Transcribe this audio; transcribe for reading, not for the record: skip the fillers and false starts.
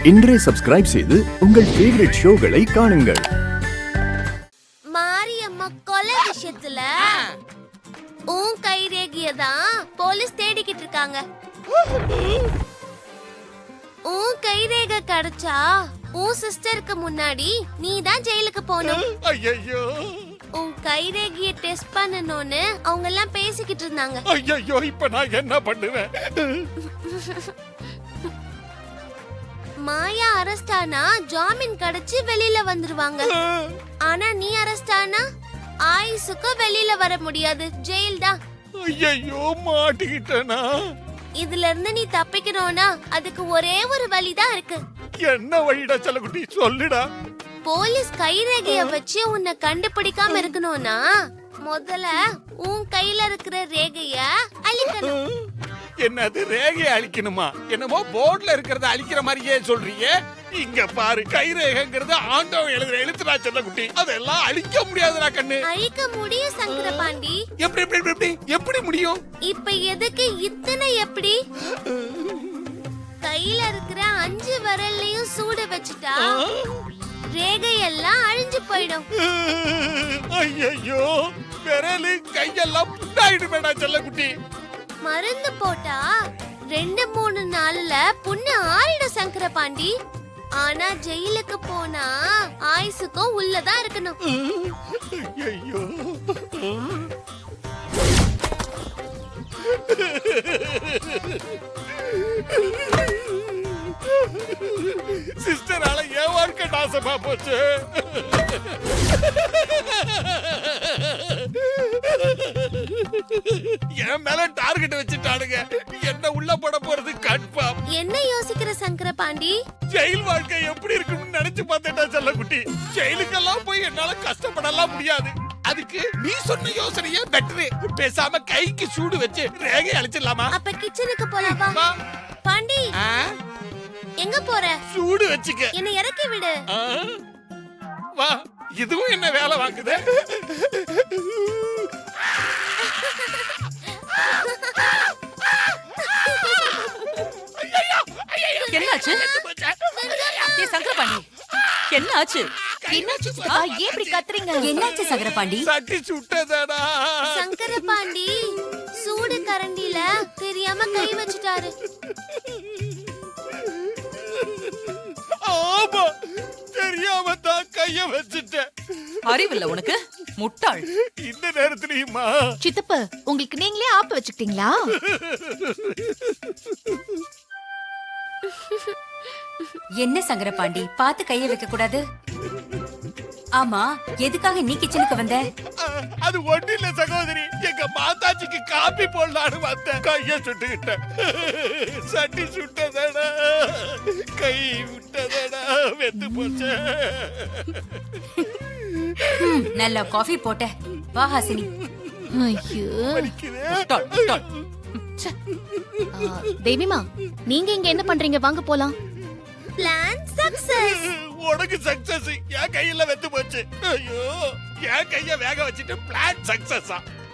இன்றே சப்ஸ்கிரைப் செய்து உங்கள் ஃபேவரட் ஷோகளை காணுங்கள். மாரியம்மா கொலை விஷயத்துல உன் கைரேகைய தான் போலீஸ் தேடிக்கிட்டு இருக்காங்க. உன் கைரேகை கிடைச்சா உன் சிஸ்டருக்கு முன்னாடி நீ தான் ஜெயிலுக்கு போகணும். ஐயோ, உன் கைரேகைய டெஸ்ட் பண்ணனும்னு அவங்க எல்லாம் பேசிக்கிட்டு இருந்தாங்க. ஐயோ, இப்ப நான் என்ன பண்ணுவேன்? மாயா அரெஸ்ட் ஆனா ஜாமீன் கிடைச்சு வெளியில வந்துருவாங்க. ஆனா நீ அரெஸ்ட் ஆனா ஆயுசுக்கு வெளியில வர முடியாது, ஜெயில் தான். ஐயோ, மாட்டிக்கிட்டேனா? இதுல இருந்து நீ தப்பிக்கணும்னா அதுக்கு ஒரே ஒரு வழிதான் இருக்கு. என்ன வழிடா செல்லக்குட்டி, சொல்லுடா. போலீஸ் கைரேகைய வச்சு உன்னை கண்டுபிடிக்காம இருக்கணும்னா முதல்ல உன் கையில இருக்கிற ரேகைய அழிக்கணும். என்னது ரேகையை அழிக்கணுமா? என்னமோ போர்ட்ல இருக்கிறத அழிக்கிற மாதிரியே சொல்றீங்க. இங்க பாரு, கைரேகைங்கிறது ஆண்டவன் எழுதுற எழுத்துடா செல்லக்குட்டி. அதெல்லாம் அழிக்க முடியாதுடா கண்ணு. அழிக்க முடியும் சங்கரபாண்டி. எப்படி எப்படி எப்படி எப்படி முடியும்? இப்ப எதுக்கு இத்தனை எப்படி? கையில இருக்கிற 5 விரல்லையும் சூடு வச்சுட்டா ரேகையெல்லாம் அழிஞ்சு போயிடும். ஐயோ, விரலு கையெல்லாம் புண்ணாயிடுமேடா செல்லக்குட்டி. மருந்து போட்டா 2-3 நாள்ல புண்ணு ஆறிடும் சங்கரபாண்டி. ஆனா ஜெயிலுக்கு போனா ஆயுசுக்கும் உள்ளதான் இருக்கணும். ஐயோ, சிஸ்டரால என் வாழ்க்கை நாசமா போச்சு. என் மேல டார்கெட் வச்சுட்டானுங்க. என்ன உள்ள போட போறது கன்ஃபார்ம். என்ன யோசிக்கிற சங்கரபாண்டி? ஜெயில் வாழ்க்கை எப்படி இருக்கும்னு நினைச்சு பார்த்தேன்டா செல்லக்குட்டி. ஜெயிலுக்கெல்லாம் போய் என்னால கஷ்டப்படலாம் முடியாது. அதுக்கு நீ சொன்ன யோசனையே பெட்டரு. பேசாம கைக்கு சூடு வச்சு ரேகை அழிச்சிடலாமா? அப்ப கிச்சனுக்கு போலாமா? பாண்டி, எங்க போற? சூடு வச்சுக்க. என்ன இறக்கி விடு. வா, இதுவும் என்ன வேலை வாங்குது? என்னாச்சு? சங்கரபாண்டி, என்னாச்சு? என்னாச்சு சித்தப்பா? ஏன் இப்படி கத்துறீங்க? என்னாச்சு சங்கரபாண்டி? சட்டி சுட்டதடா. சங்கரபாண்டி சூடு கரண்டில தெரியாம கை வச்சுட்டாரு. ஆமா, தெரியாம தான் கைய வச்சுட்டேன். அறிவில்ல உனக்கு, முட்டாள். இந்த நேரத்துலயுமா? சித்தப்பா, உங்களுக்கு நீங்களே ஆப்பு வச்சுக்கிட்டீங்களா? என்ன சங்கரபாண்டி, பார்த்து கைய வைக்க கூடாது. ஆமா, எதுக்காக நீ கிச்சனுக்கு வந்த? அது ஒண்ணு இல்ல சகோதரி, எங்க மாதாஜிக்கு காபி போடலான்னு வந்தேன். கைய சுட்டுக்கிட்டேன். சட்டி சுட்டதடா, கை விட்டதடா, வெந்து போச்சு. நல்ல காஃபி போட்ட. வா ஹாசினி. ஐயோ, முட்டாள், முட்டாள். தேவிமா, நீங்க இங்க என்ன பண்றீங்க? வாங்க போலாம். Plan success. உனக்கு சக்சஸ், என் கையில வெந்து போச்சு. ஐயோ, என் கைய வேக வச்சுட்டு பிளான் சக்சஸா?